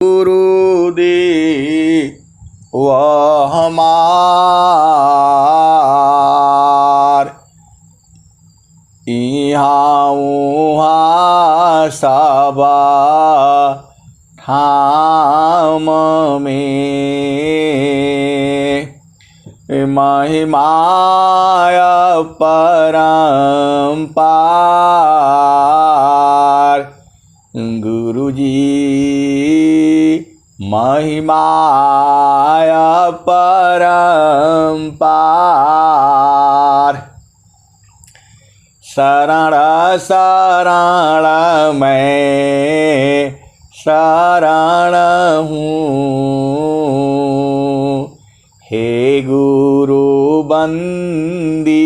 गुरु दे वह हमार, इहाँ उहाँ सब ठाम में, महिमाय परम्पार। गुरुजी महिमाय परम्पार। शरण शरण मैं शरण हूँ, हे गुरु बंदी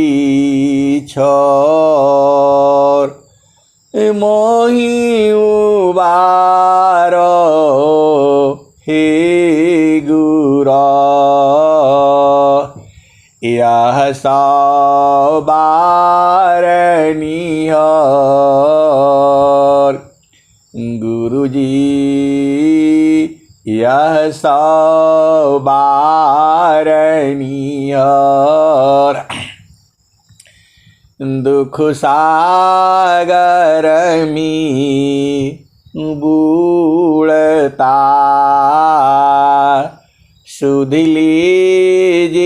छोर। मोहि उबारो हे गुरु, यह सौ बारनिहार। गुरुजी यह सौ बारनिहार। दुख सागर में बूढ़ता, सुध लीजिए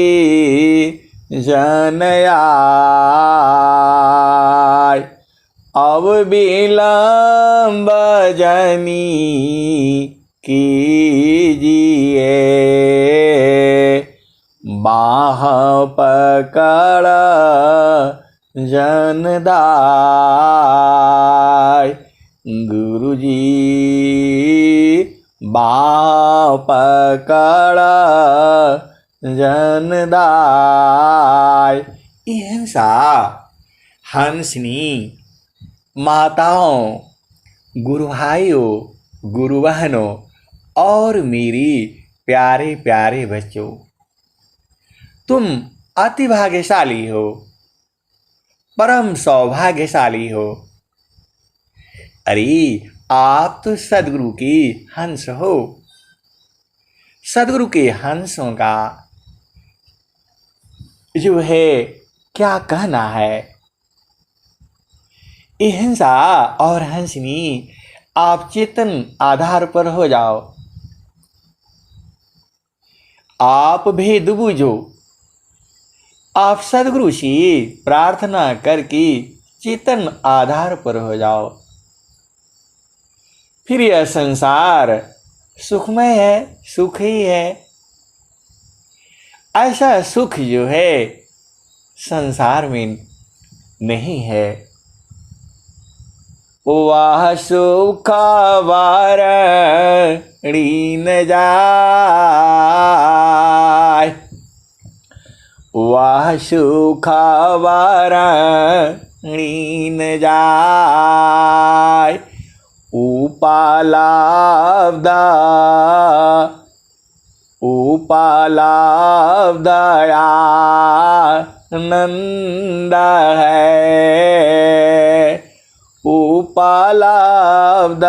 जन आय। अब विलंब जनी कीजिए, बाह पकड़ जनदाय। गुरुजी बाह पकड़ जनदाय। हिंसा हंसनी माताओं, गुरु भाइयों, गुरु बहनों और मेरी प्यारे प्यारे बच्चों, तुम अति भाग्यशाली हो, परम सौभाग्यशाली हो। अरे आप तो सदगुरु के हंस हो। सदगुरु के हंसों का जो है क्या कहना है। ये हंसा और हंसनी आप चेतन आधार पर हो जाओ। आप भेद बूझो, आप सदगुरु से प्रार्थना करके चेतन आधार पर हो जाओ। फिर यह संसार सुखमय है, सुख ही है। ऐसा सुख जो है संसार में नहीं है। वह सुख वारणी न जाय, वह सुख वारणी न जाय। उपलब्ध आनंद है, उपलब्ध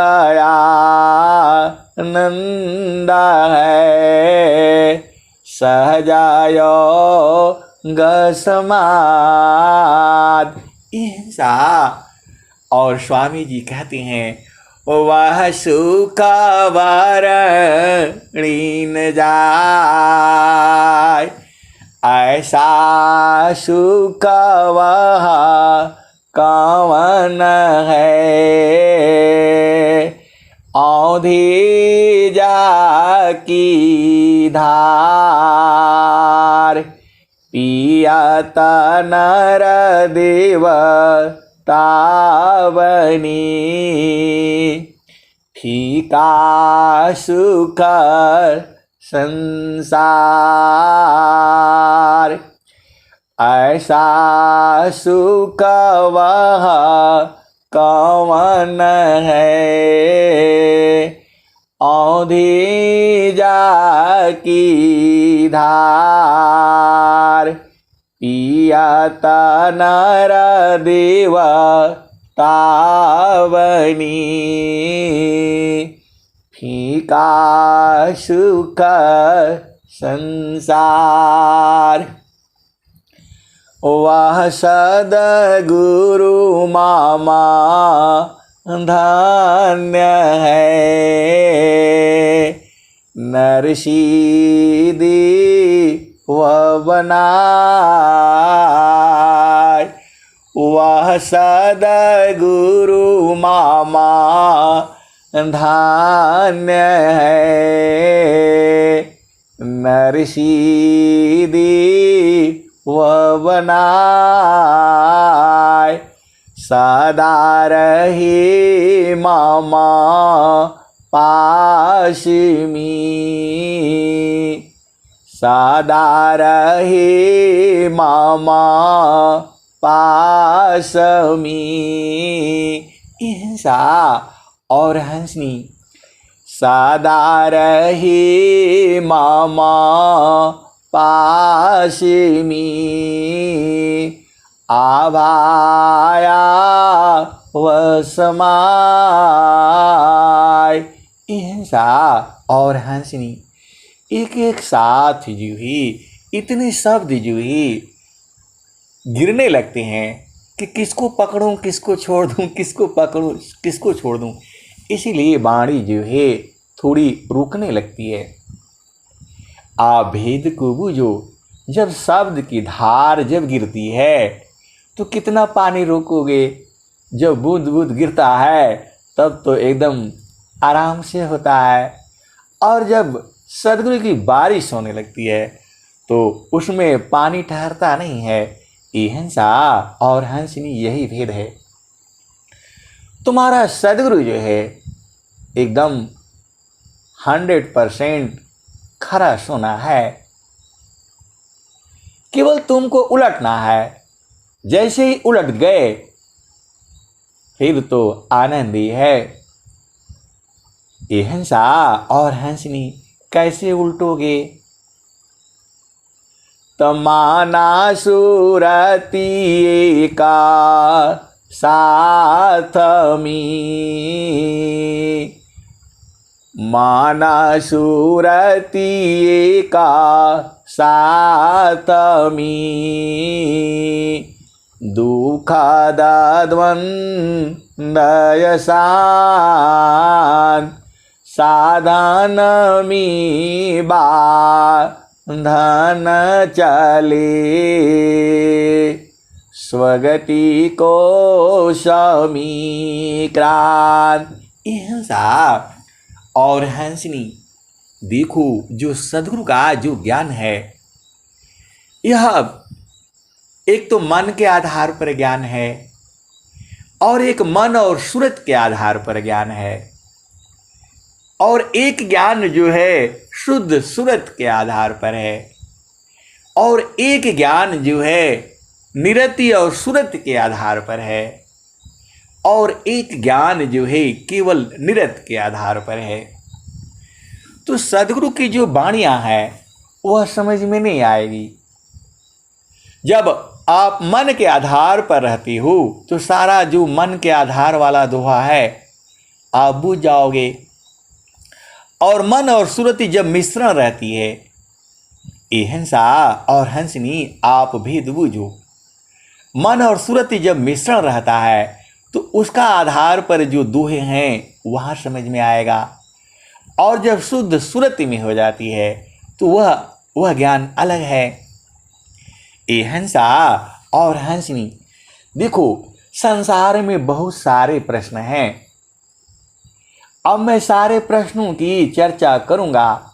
आनंद है। सहजयोग समाधि। हिंसा और स्वामी जी कहते हैं वह सुख वारणी न जाय। ऐसा सुख वह कवन है, औंधी जाकी धार। पियत नर देव तावनी, फीका सुख संसार। ऐसा सुख वह कवन है, औंधी जाकी धार। पियत नर देव तावनी, फीका सुख संसार। वह सद्गुरु मामा धन्य है, नरसीदी वह बनाए। वह सद्गुरु मामा धन्य है, नरसीदी वह बनाए। सदा रही मामा पास में, सदा रही मामा पास में। हिंसा और हंसनी। सदा रही मामा पास में, आभाया व समाय। हिंसा और हंसनी एक एक साथ जो ही इतने शब्द जो ही गिरने लगते हैं कि किसको पकड़ूं किसको छोड़ दूं, किसको पकड़ूं किसको छोड़ दूं। इसीलिए वाणी जो है थोड़ी रुकने लगती है। आप भेद को बूझो, जब शब्द की धार जब गिरती है तो कितना पानी रोकोगे। जब बूंद बूंद गिरता है तब तो एकदम आराम से होता है, और जब सदगुरु की बारिश होने लगती है तो उसमें पानी ठहरता नहीं है। ये हिंसा और हंसनी यही भेद है। तुम्हारा सदगुरु जो है एकदम 100% खरा सोना है, केवल तुमको उलटना है। जैसे ही उलट गए फिर तो आनंद ही है। ये हिंसा और हंसनी कैसे उल्टोगे। तमाना सुरती का साथ में, माना सुरती का साथ में। दुख द्वंद्वयसान साधन में बांधन चले। स्वगति को समीक्रांत। हिंसा और हंसनी देखो, जो सद्गुरु का जो ज्ञान है यह एक तो मन के आधार पर ज्ञान है और एक मन और सूरत के आधार पर ज्ञान है, और एक ज्ञान जो है शुद्ध सूरत के आधार पर है, और एक ज्ञान जो है निरति और सूरत के आधार पर है, और एक ज्ञान जो है केवल निरत के आधार पर है। तो सद्गुरु की जो वाणियां हैं वह समझ में नहीं आएगी। जब आप मन के आधार पर रहती हो तो सारा जो मन के आधार वाला दोहा है आप बूझ जाओगे, और मन और सुरति जब मिश्रण रहती है, ये हिंसा और हंसनी आप भेद बूझो। मन और सुरति जब मिश्रण रहता है तो उसका आधार पर जो दोहे हैं वहाँ समझ में आएगा, और जब शुद्ध सुरति में हो जाती है तो वह ज्ञान अलग है। ये हिंसा और हंसनी देखो, संसार में बहुत सारे प्रश्न हैं। अब मैं सारे प्रश्नों की चर्चा करूंगा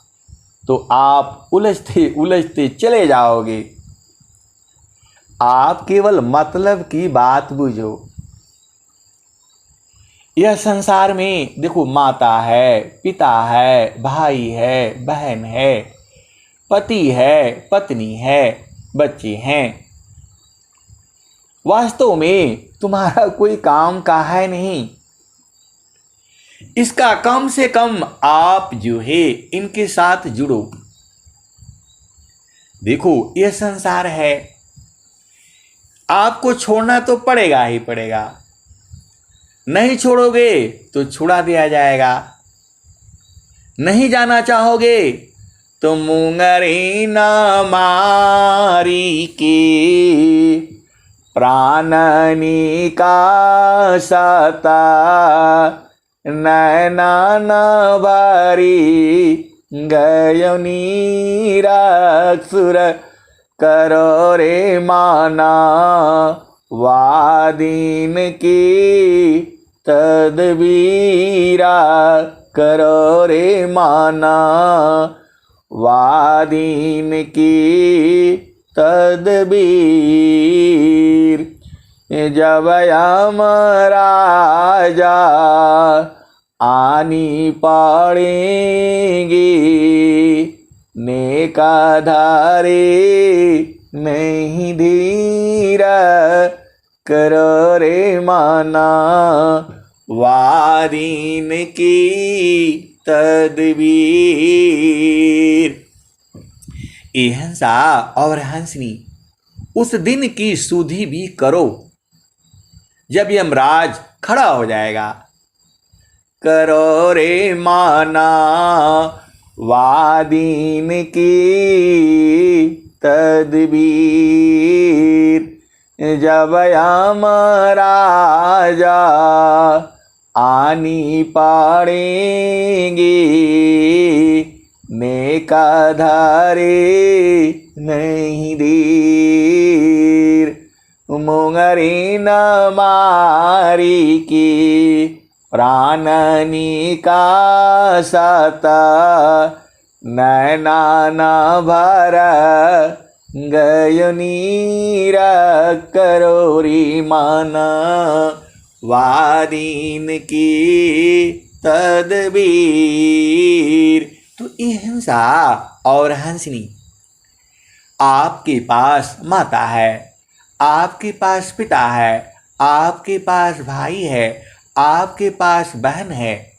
तो आप उलझते उलझते चले जाओगे। आप केवल मतलब की बात बूझो। यह संसार में देखो, माता है, पिता है, भाई है, बहन है, पति है, पत्नी है, बच्चे हैं। वास्तव में तुम्हारा कोई काम का है नहीं। इसका कम से कम आप जो है इनके साथ जुड़ो। देखो, यह संसार है, आपको छोड़ना तो पड़ेगा ही पड़ेगा। नहीं छोड़ोगे तो छुड़ा दिया जाएगा। नहीं जाना चाहोगे तो मुंगरी न मारी के प्राण निकासता नैना न बारी गयो निरासुर करो रे माना वादीन की तदबीरा करो रे माना वादीन की तदबीर जब यम राजा आनी पड़ेंगी नेकाधारे नहीं धीरा करो रे माना वादीन की तदबीर। ये हंसा और हंसनी उस दिन की सुधि भी करो जब यमराज खड़ा हो जाएगा। करो रे माना वादीन की तदबीर जब यमराजा आनी पाड़ेंगे नेकाधारे नहीं धीर मुंगरी न मारी की प्राण निकासता नैना न भर गयो नीरा करो री माना वादीन की तदबीर। तो ये हंसा और हंसनी आपके पास माता है, आपके पास पिता है, आपके पास भाई है, आपके पास बहन है,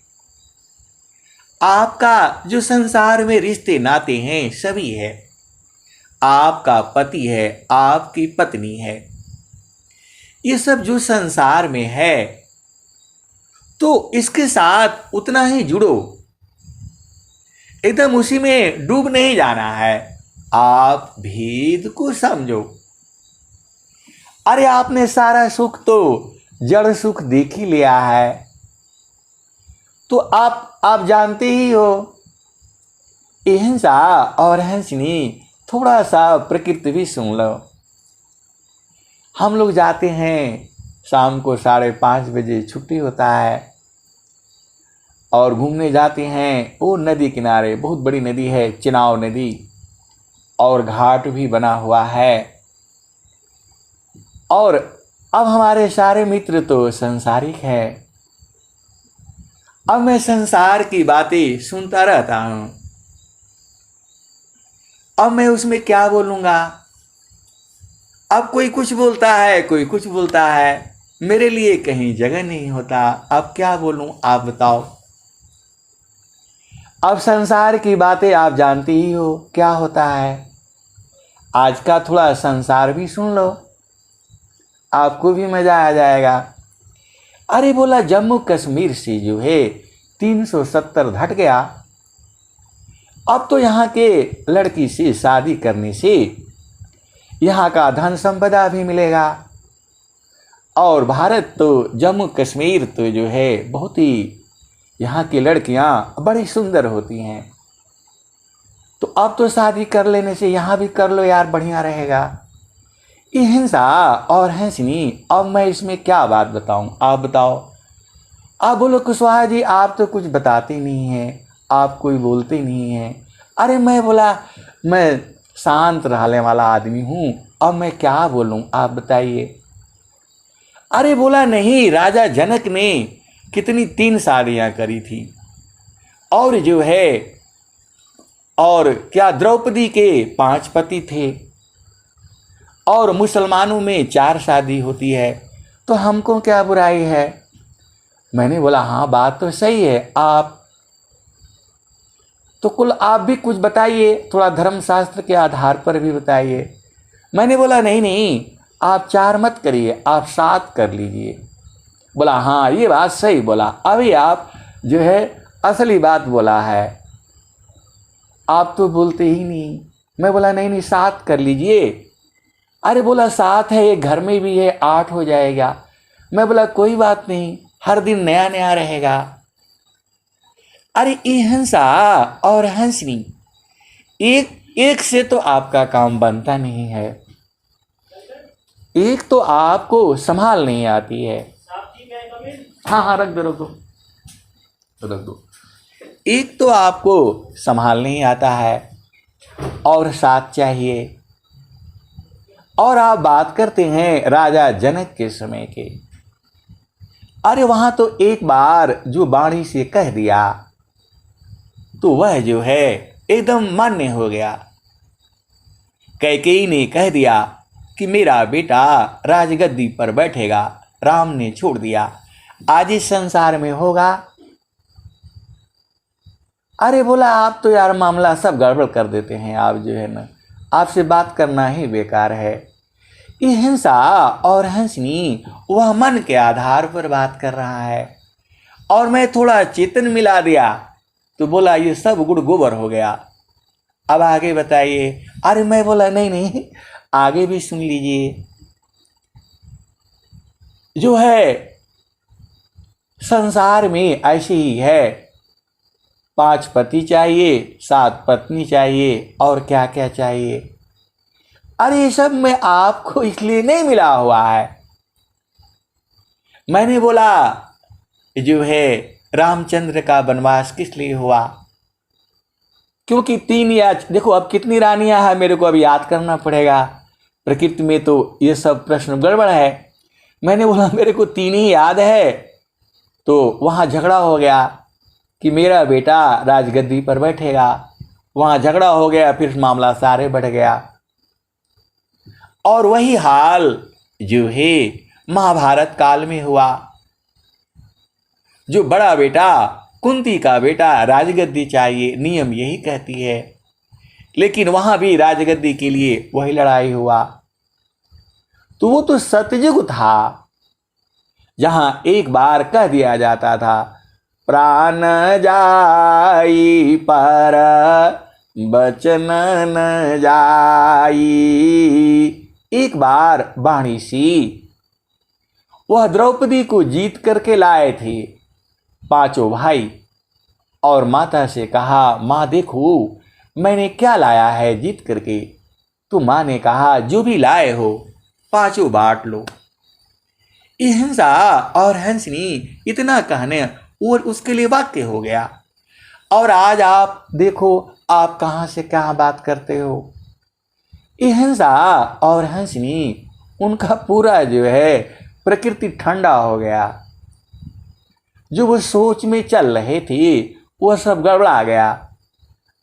आपका जो संसार में रिश्ते नाते हैं सभी है, आपका पति है, आपकी पत्नी है, ये सब जो संसार में है तो इसके साथ उतना ही जुड़ो, एकदम उसी में डूब नहीं जाना है। आप भेद को समझो। अरे आपने सारा सुख तो जड़ सुख देख ही लिया है, तो आप जानते ही हो। हंसा और हंसनी थोड़ा सा प्रकृति भी सुन लो। हम लोग जाते हैं शाम को 5:30 बजे छुट्टी होता है और घूमने जाते हैं वो नदी किनारे, बहुत बड़ी नदी है चिनाव नदी, और घाट भी बना हुआ है। और अब हमारे सारे मित्र तो संसारिक है। अब मैं संसार की बातें सुनता रहता हूँ, अब मैं उसमें क्या बोलूँगा। अब कोई कुछ बोलता है, कोई कुछ बोलता है, मेरे लिए कहीं जगह नहीं होता। अब क्या बोलूँ, आप बताओ। अब संसार की बातें आप जानती ही हो क्या होता है। आज का थोड़ा संसार भी सुन लो, आपको भी मजा आ जाएगा। अरे बोला जम्मू कश्मीर से जो है 370 घट गया, अब तो यहाँ के लड़की से शादी करने से यहाँ का धन संपदा भी मिलेगा, और भारत तो जम्मू कश्मीर तो जो है बहुत ही, यहाँ की लड़कियाँ बड़ी सुंदर होती हैं, तो अब तो शादी कर लेने से यहाँ भी कर लो यार, बढ़िया रहेगा। ये हिंसा और हंसनी, अब मैं इसमें क्या बात बताऊँ, आप बताओ। आप बोलो कुशवाहा जी आप तो कुछ बताते नहीं हैं, आप कोई बोलते नहीं हैं। अरे मैं बोला मैं शांत रहने वाला आदमी हूँ, अब मैं क्या बोलूँ, आप बताइए। अरे बोला नहीं, राजा जनक ने कितनी 3 शादियाँ करी थी, और जो है, और क्या द्रौपदी के 5 पति थे, और मुसलमानों में 4 शादी होती है, तो हमको क्या बुराई है। मैंने बोला हाँ बात तो सही है, आप तो कुल आप भी कुछ बताइए, थोड़ा धर्मशास्त्र के आधार पर भी बताइए। मैंने बोला नहीं नहीं, आप 4 मत करिए, आप 7 कर लीजिए। बोला हाँ ये बात सही बोला, अभी आप जो है असली बात बोला है, आप तो बोलते ही नहीं। मैं बोला नहीं नहीं 7 कर लीजिए। अरे बोला 7 है, ये घर में भी है, 8 हो जाएगा। मैं बोला कोई बात नहीं, हर दिन नया नया रहेगा। अरे ये हंसा और हंसनी, एक एक से तो आपका काम बनता नहीं है, एक तो आपको संभाल नहीं आती है। हाँ हाँ रख दो रख दो रख दो। एक तो आपको संभाल नहीं आता है और साथ चाहिए। और आप बात करते हैं राजा जनक के समय के। अरे वहां तो एक बार जो बाणी से कह दिया तो वह जो है एकदम मान्य हो गया। कैकेयी ने कह दिया कि मेरा बेटा राजगद्दी पर बैठेगा। राम ने छोड़ दिया, आज इस संसार में होगा। अरे बोला आप तो यार मामला सब गड़बड़ कर देते हैं, आप जो है ना, आपसे बात करना ही बेकार है। ये हिंसा और हंसनी वह मन के आधार पर बात कर रहा है और मैं थोड़ा चेतन मिला दिया तो बोला ये सब गुड़ गोबर हो गया। अब आगे बताइए। अरे मैं बोला नहीं नहीं आगे भी सुन लीजिए। जो है संसार में ऐसे ही है, 5 पति चाहिए, 7 पत्नी चाहिए और क्या क्या चाहिए। अरे ये सब में आपको इसलिए नहीं मिला हुआ है। मैंने बोला जो है रामचंद्र का वनवास किस लिए हुआ, क्योंकि 3 या देखो अब कितनी रानियां हैं मेरे को अभी याद करना पड़ेगा, प्रकृति में तो ये सब प्रश्न गड़बड़ है। मैंने बोला मेरे को 3 ही याद है। तो वहाँ झगड़ा हो गया कि मेरा बेटा राजगद्दी पर बैठेगा, वहाँ झगड़ा हो गया, फिर मामला सारे बढ़ गया। और वही हाल जो है महाभारत काल में हुआ। जो बड़ा बेटा कुंती का बेटा राजगद्दी चाहिए, नियम यही कहती है, लेकिन वहां भी राजगद्दी के लिए वही लड़ाई हुआ। तो वो तो सतयुग था जहां एक बार कह दिया जाता था प्राण जाई पर बचन न जाई। एक बार बाणी सी वह द्रौपदी को जीत करके लाए थे 5 भाई और माता से कहा माँ देखो मैंने क्या लाया है जीत करके। तो माँ ने कहा जो भी लाए हो 5 बांट लो। हिंसा और हंसनी इतना कहने और उसके लिए वाक्य हो गया। और आज आप देखो आप कहाँ से कहाँ बात करते हो। हिंसा और हंसनी उनका पूरा जो है प्रकृति ठंडा हो गया। जो वो सोच में चल रहे थे वह सब गड़बड़ा गया।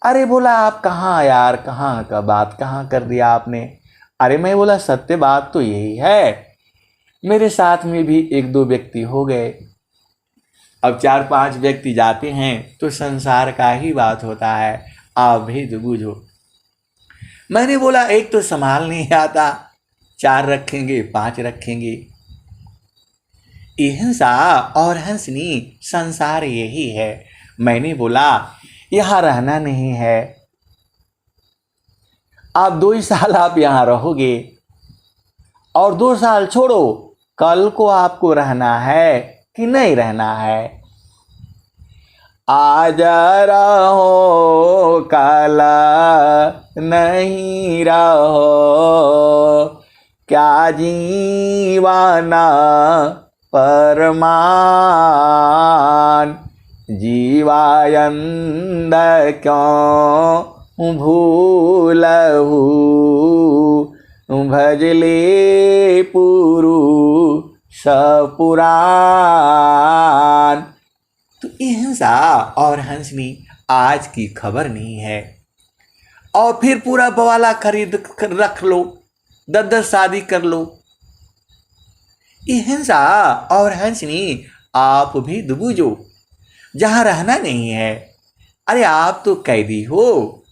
अरे बोला आप कहाँ यार, कहाँ का बात कहाँ कर दिया आपने। अरे मैं बोला सत्य बात तो यही है, मेरे साथ में भी 1-2 व्यक्ति हो गए, अब 4-5 व्यक्ति जाते हैं तो संसार का ही बात होता है, आप भी तो बूझो। मैंने बोला एक तो संभाल नहीं आता, 4 रखेंगे 5 रखेंगे। हिंसा और हंसनी संसार यही है। मैंने बोला यहाँ रहना नहीं है, आप 2 ही साल आप यहाँ रहोगे और 2 साल छोड़ो, कल को आपको रहना है कि नहीं रहना है। आज रहो कल नहीं रहो, क्या जीवाना परमान, जीवायंद क्यों भूलहु, भजले पुरुष पुराण। तो हिंसा और हंसनी आज की खबर नहीं है। और फिर पूरा बवाला खरीद कर रख लो, 10-10 शादी कर लो। हिंसा और हंसनी आप भी दुबूझो, जहां रहना नहीं है। अरे आप तो कैदी हो,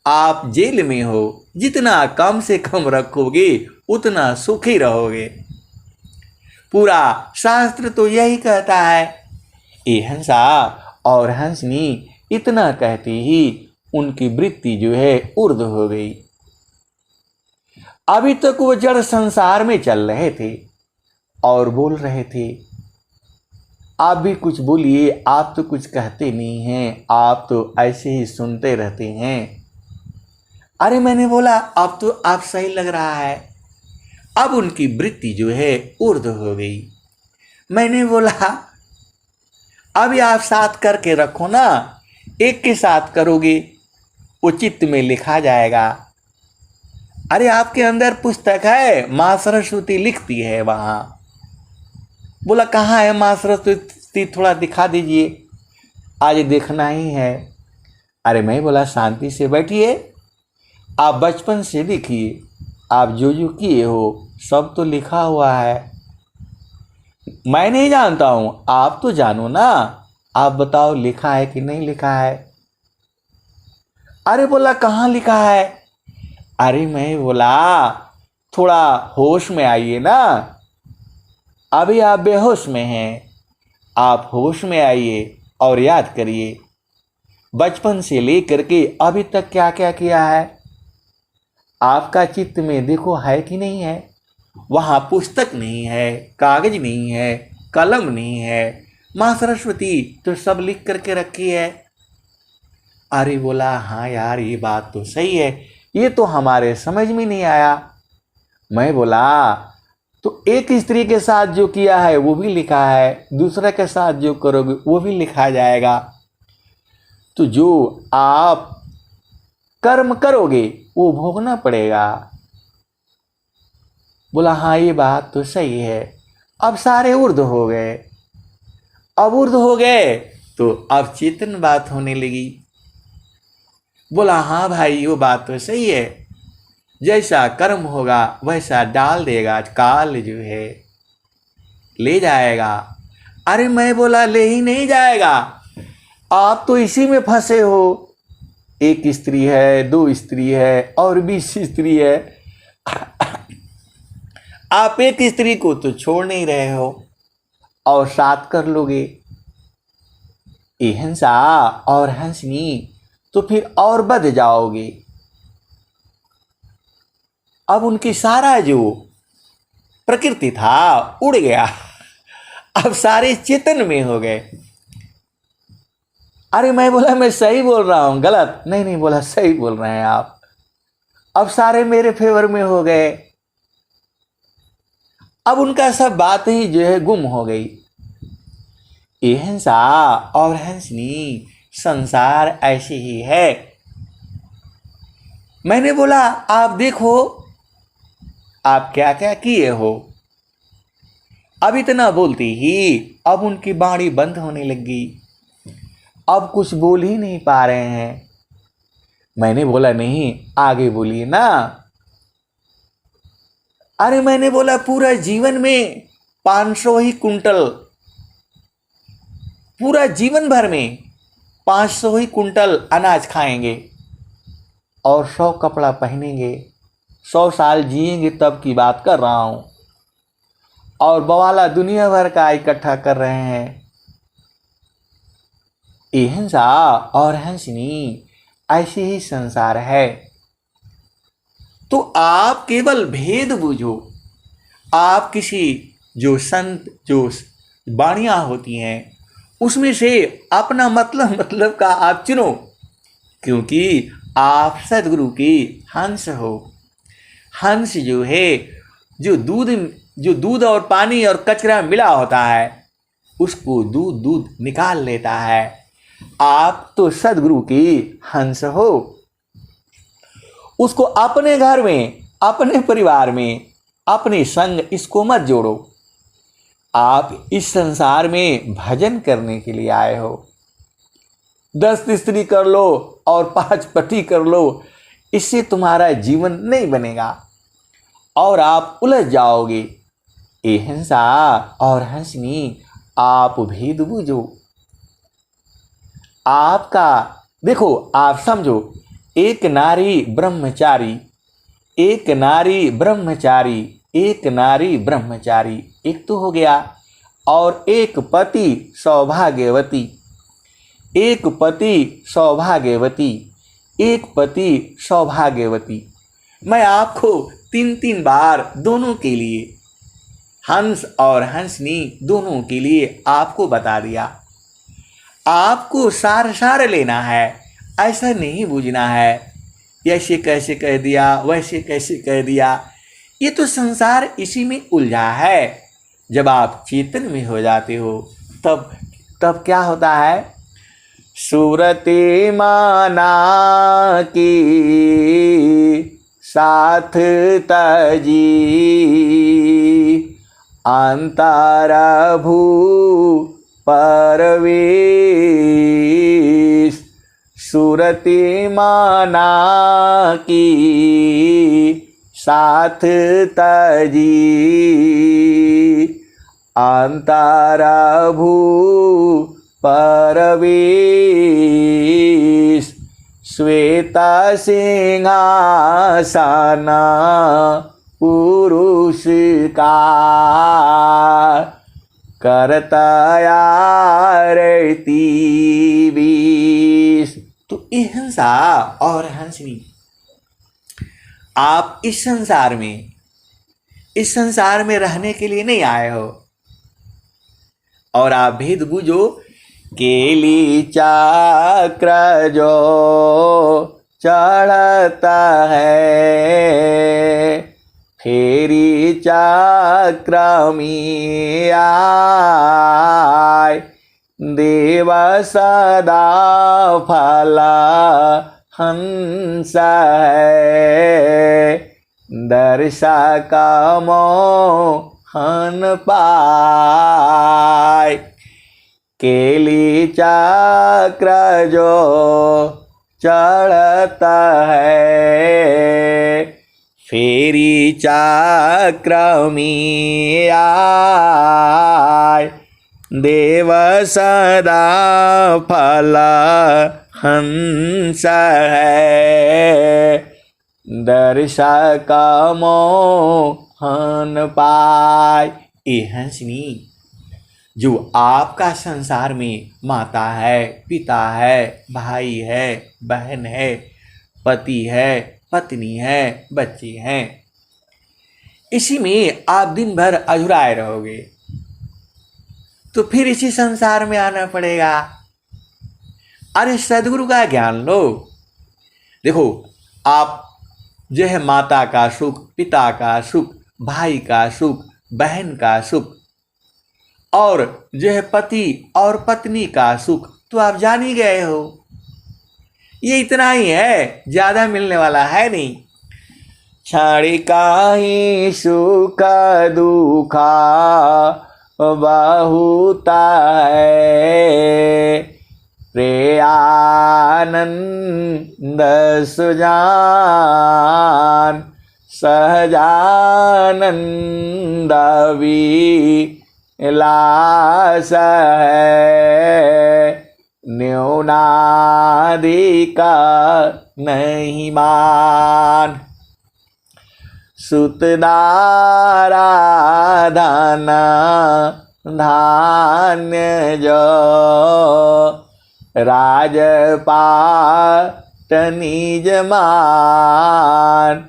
आप जेल में हो, जितना कम से कम रखोगे उतना सुखी रहोगे। पूरा शास्त्र तो यही कहता है। ये हंसा और हंसनी इतना कहती ही उनकी वृत्ति जो है ऊर्ध्व हो गई। अभी तक वो जड़ संसार में चल रहे थे और बोल रहे थे। आप भी कुछ बोलिए, आप तो कुछ कहते नहीं हैं, आप तो ऐसे ही सुनते रहते हैं। अरे मैंने बोला अब तो आप सही लग रहा है। अब उनकी वृत्ति जो है ऊर्ध्व हो गई। मैंने बोला अभी आप साथ करके रखो ना, एक के साथ करोगे वो चित्त में लिखा जाएगा। अरे आपके अंदर पुस्तक है, माँ सरस्वती लिखती है वहाँ। बोला कहाँ है माँ सरस्वती, थोड़ा दिखा दीजिए, आज देखना ही है। अरे मैं बोला शांति से बैठिए, आप बचपन से देखिए, आप जो जो किए हो सब तो लिखा हुआ है। मैं नहीं जानता हूँ, आप तो जानो ना, आप बताओ लिखा है कि नहीं लिखा है। अरे बोला कहाँ लिखा है। अरे मैं बोला थोड़ा होश में आइए ना, अभी आप बेहोश में हैं, आप होश में आइए और याद करिए बचपन से लेकर के अभी तक क्या क्या किया है। आपका चित्त में देखो है कि नहीं है। वहाँ पुस्तक नहीं है, कागज नहीं है, कलम नहीं है, माँ सरस्वती तो सब लिख करके रखी है। अरे बोला हाँ यार ये बात तो सही है, ये तो हमारे समझ में नहीं आया। मैं बोला तो एक स्त्री के साथ जो किया है वो भी लिखा है, दूसरे के साथ जो करोगे वो भी लिखा जाएगा। तो जो आप कर्म करोगे वो भोगना पड़ेगा। बोला हाँ ये बात तो सही है। अब सारे ऊर्ध्व हो गए। अब ऊर्ध्व हो गए तो अब चेतन बात होने लगी। बोला हाँ भाई वो बात तो सही है, जैसा कर्म होगा वैसा डाल देगा काल, जो है ले जाएगा। अरे मैं बोला ले ही नहीं जाएगा, आप तो इसी में फंसे हो। एक स्त्री है, दो स्त्री है और 20 स्त्री है, आप एक स्त्री को तो छोड़ नहीं रहे हो और साथ कर लोगे। ये हंसा और हंसनी तो फिर और बढ़ जाओगे। अब उनकी सारा जो प्रकृति था उड़ गया, अब सारे चेतन में हो गए। अरे मैं बोला मैं सही बोल रहा हूँ गलत? नहीं नहीं, बोला सही बोल रहे हैं आप, अब सारे मेरे फेवर में हो गए। अब उनका सब बात ही जो है गुम हो गई। ये हंसा और हंसनी, संसार ऐसे ही है। मैंने बोला आप देखो आप क्या क्या किए हो। अब इतना बोलती ही अब उनकी बाणी बंद होने लगी, अब कुछ बोल ही नहीं पा रहे हैं। मैंने बोला नहीं आगे बोलिए ना। अरे मैंने बोला पूरा जीवन में 500 ही कुंटल, पूरा जीवन भर में 500 ही कुंटल अनाज खाएंगे और 100 कपड़ा पहनेंगे, 100 साल जिएंगे तब की बात कर रहा हूं। और बवाला दुनिया भर का इकट्ठा कर रहे हैं। ये हंसा और हंसनी ऐसे ही संसार है। तो आप केवल भेद बूझो। आप किसी जो संत जो वाणियाँ होती हैं उसमें से अपना मतलब का आप चुनो, क्योंकि आप सदगुरु की हंस हो। हंस जो है जो दूध और पानी और कचरा मिला होता है उसको दूध निकाल लेता है। आप तो सदगुरु की हंस हो। उसको अपने घर में, अपने परिवार में, अपने संग इसको मत जोड़ो। आप इस संसार में भजन करने के लिए आए हो। 10 स्त्री कर लो और 5 पति कर लो, इससे तुम्हारा जीवन नहीं बनेगा और आप उलझ जाओगे। ये हंसा और हंसनी आप भेद बूझो। आपका देखो, आप समझो, एक नारी ब्रह्मचारी, एक नारी ब्रह्मचारी, एक नारी ब्रह्मचारी, एक तो हो गया। और एक पति सौभाग्यवती, एक पति सौभाग्यवती, एक पति सौभाग्यवती। मैं आपको 3 बार दोनों के लिए, हंस और हंसनी दोनों के लिए आपको बता दिया। आपको सार सार लेना है, ऐसा नहीं बूझना है ऐसे कैसे कह दिया वैसे कैसे कह दिया। ये तो संसार इसी में उलझा है। जब आप चेतन में हो जाते हो तब क्या होता है? सूरते माना की साथ तजी अंतरा भू परवेश। सूरते माना की साथ तजी अंतरा भू परवेश। श्वेता सिंहासन पुरुष का करतया रहती विष। तो ये हंसा और हंसनी, आप इस संसार में रहने के लिए नहीं आए हो। और आप भेद बूझो, केली चक्र जो चढ़ता है फेरी चक्र में आए। देव सदा फला हंस है दर्शक मोहन पाए। केली चक्र जो चढ़ता है फेरी चक्र में आए। देव सदा फल हंस है दर्शक मोहन पाए। ये हंसनी जो आपका संसार में माता है, पिता है, भाई है, बहन है, पति है, पत्नी है, बच्चे हैं, इसी में आप दिन भर अधुराए रहोगे तो फिर इसी संसार में आना पड़ेगा। अरे सदगुरु का ज्ञान लो। देखो, आप जो है माता का सुख, पिता का सुख, भाई का सुख, बहन का सुख और जो है पति और पत्नी का सुख तो आप जान ही गए हो। ये इतना ही है, ज्यादा मिलने वाला है नहीं। क्षणिका ही सुख दुखा बहुता है रे आनंद सुजान सहजानंद विलास है न्यूनाधिक नहीं मान। सुतदाराधन धान्य जो राजपाट निज मान।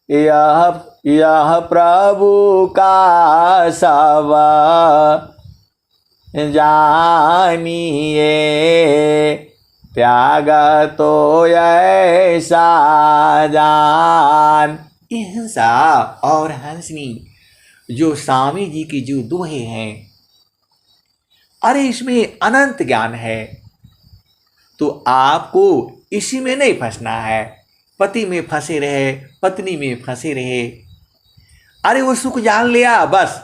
यह प्रभु का सब जानिए त्याग तो ऐसा जान। हिंसा और हंसनी जो स्वामी जी की जो दोहे हैं, अरे इसमें अनंत ज्ञान है। तो आपको इसी में नहीं फंसना है। पति में फंसे रहे, पत्नी में फंसे रहे, अरे वो सुख जान लिया बस।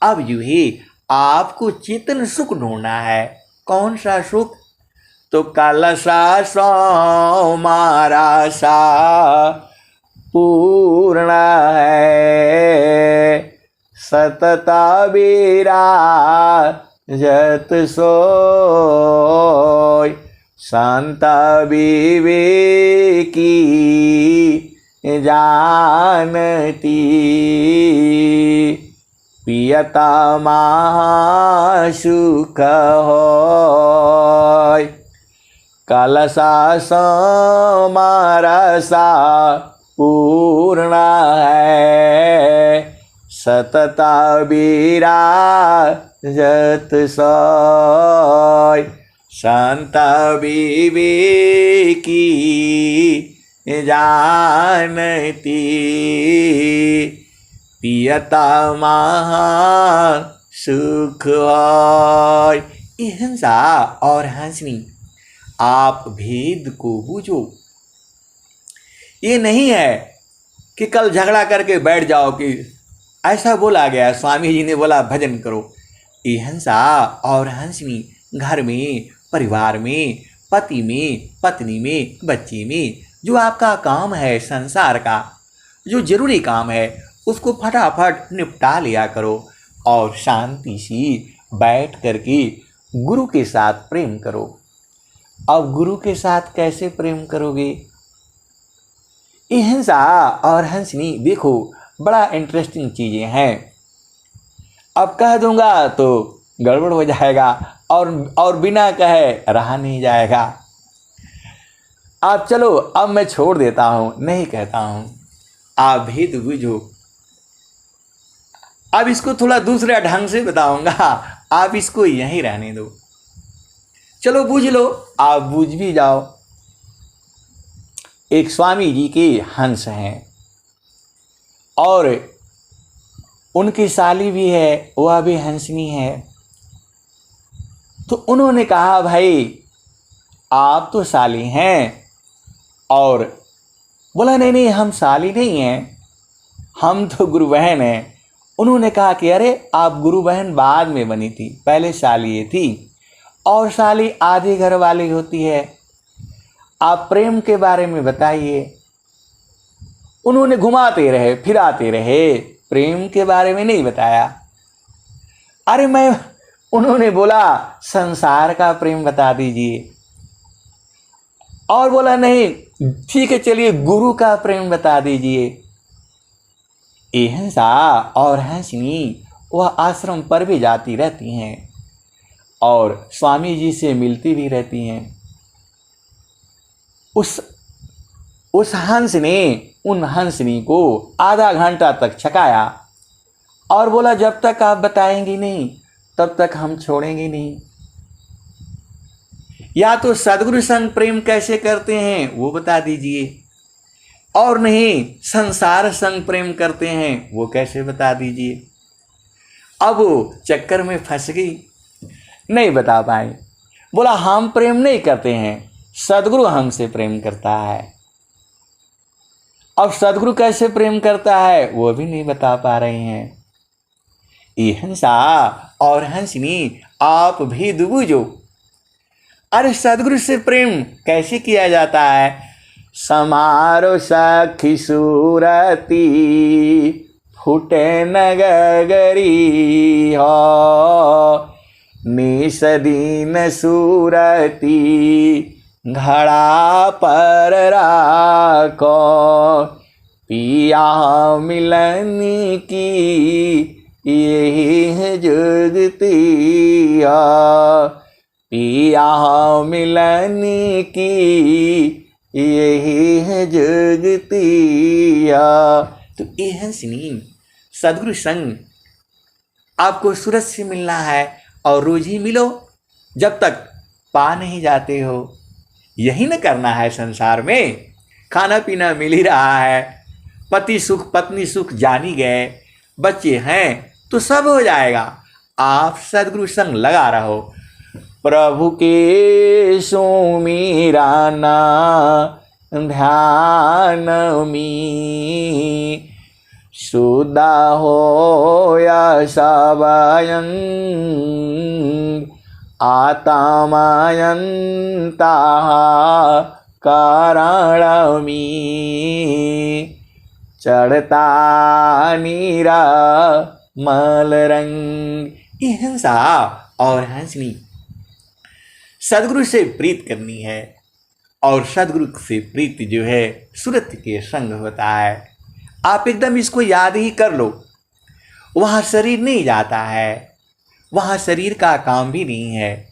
अब यूं ही आपको चेतन सुख ढूंढना है। कौन सा सुख? तो कलसा सो मारा सा पूर्ण है सतता बीरा जत सोय। संत विवेकी जानती पियता महासुख होय। कलसा समारसा पूर्ण है, सतता विराजत सोय। संत विवेकी जानती, पियता महा सुख होय। हिंसा और हंसनी, आप भेद को बूझो। ये नहीं है कि कल झगड़ा करके बैठ जाओ कि ऐसा बोला गया, स्वामी जी ने बोला भजन करो। ये हिंसा और हंसनी घर में, परिवार में, पति में, पत्नी में, बच्चे में, जो आपका काम है संसार का, जो जरूरी काम है, उसको फटाफट निपटा लिया करो और शांति से बैठ करके गुरु के साथ प्रेम करो। अब गुरु के साथ कैसे प्रेम करोगे? ये हिंसा और हंसनी देखो बड़ा इंटरेस्टिंग चीज़ें हैं। अब कह दूंगा तो गड़बड़ हो जाएगा और बिना कहे रहा नहीं जाएगा। आप चलो अब मैं छोड़ देता हूँ, नहीं कहता हूँ, आप भेद बूझो। अब इसको थोड़ा दूसरे ढंग से बताऊंगा, आप इसको यहीं रहने दो। चलो बूझ लो, आप बूझ भी जाओ। एक स्वामी जी के हंस हैं और उनकी साली भी है, वह भी हंसनी है। तो उन्होंने कहा भाई आप तो साली हैं, और बोला नहीं नहीं हम साली नहीं हैं, हम तो गुरु बहन हैं। उन्होंने कहा कि अरे आप गुरु बहन बाद में बनी थी, पहले साली ये थी, और साली आधी घर वाली होती है। आप प्रेम के बारे में बताइए। उन्होंने घुमाते रहे फिराते रहे, प्रेम के बारे में नहीं बताया। अरे उन्होंने बोला संसार का प्रेम बता दीजिए, और बोला नहीं ठीक है चलिए गुरु का प्रेम बता दीजिए। ये हिंसा और हंसनी वह आश्रम पर भी जाती रहती हैं और स्वामी जी से मिलती भी रहती हैं। उस हंस ने उन हंसनी को आधा घंटा तक छकाया और बोला जब तक आप बताएंगी नहीं तब तक हम छोड़ेंगे नहीं। या तो सदगुरु संग प्रेम कैसे करते हैं वो बता दीजिए, और नहीं संसार संग प्रेम करते हैं वो कैसे बता दीजिए। अब वो चक्कर में फंस गई, नहीं बता पाए। बोला हम प्रेम नहीं करते हैं, सदगुरु हमसे प्रेम करता है। अब सदगुरु कैसे प्रेम करता है वो भी नहीं बता पा रहे हैं। ये हिंसा और हंसनी आप भी बूझो। अरे सदगुरु से प्रेम कैसे किया जाता है? समारो सखी सूरती फूटे नगरी हो, निसदीन सूरती घड़ा पर राखो, पिया मिलन की यही है जुगती, पिया मिलन की यही है जुगती। तो ये हंसनी सदगुरु संग आपको सूरज से मिलना है और रोज ही मिलो जब तक पा नहीं जाते हो। यही न करना है संसार में, खाना पीना मिल ही रहा है, पति सुख पत्नी सुख जान ही गए, बच्चे हैं तो सब हो जाएगा। आप सदगुरु संग लगा रहो। प्रभु के सुमिराना ध्यान में, सुदा हो या सवयं आत्मायंता कारण में, चढ़ता नीरा मल रंग। ये हिंसा और हंसनी सदगुरु से प्रीत करनी है, और सदगुरु से प्रीति जो है सूरत के संग होता है। आप एकदम इसको याद ही कर लो। वहाँ शरीर नहीं जाता है, वहाँ शरीर का काम भी नहीं है,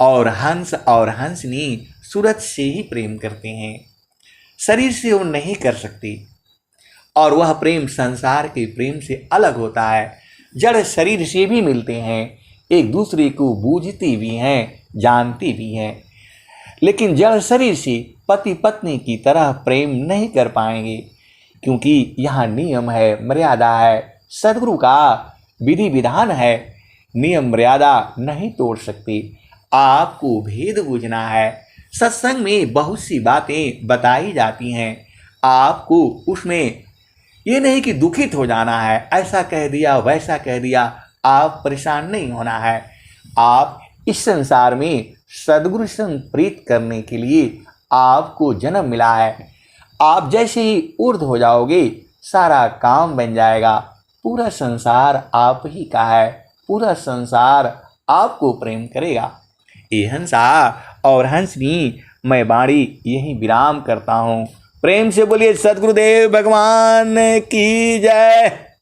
और हंस और हंसनी सूरज से ही प्रेम करते हैं, शरीर से वो नहीं कर सकते। और वह प्रेम संसार के प्रेम से अलग होता है। जड़ शरीर से भी मिलते हैं, एक दूसरे को बूझते भी हैं, जानते भी हैं, लेकिन जड़ शरीर से पति पत्नी की तरह प्रेम नहीं कर पाएंगे, क्योंकि यहाँ नियम है, मर्यादा है, सद्गुरु का विधि विधान है। नियम मर्यादा नहीं तोड़ सकते। आपको भेद बूझना है। सत्संग में बहुत सी बातें बताई जाती हैं, आपको उसमें ये नहीं कि दुखित हो जाना है, ऐसा कह दिया वैसा कह दिया, आप परेशान नहीं होना है। आप इस संसार में सद्गुरु से प्रीत करने के लिए आपको जन्म मिला है। आप जैसे ही ऊर्ध्व हो जाओगे, सारा काम बन जाएगा। पूरा संसार आप ही का है, पूरा संसार आपको प्रेम करेगा। ये हंसा और हंसनी मैं वाणी यहीं विराम करता हूँ। प्रेम से बोलिए सद्गुरुदेव भगवान की जय।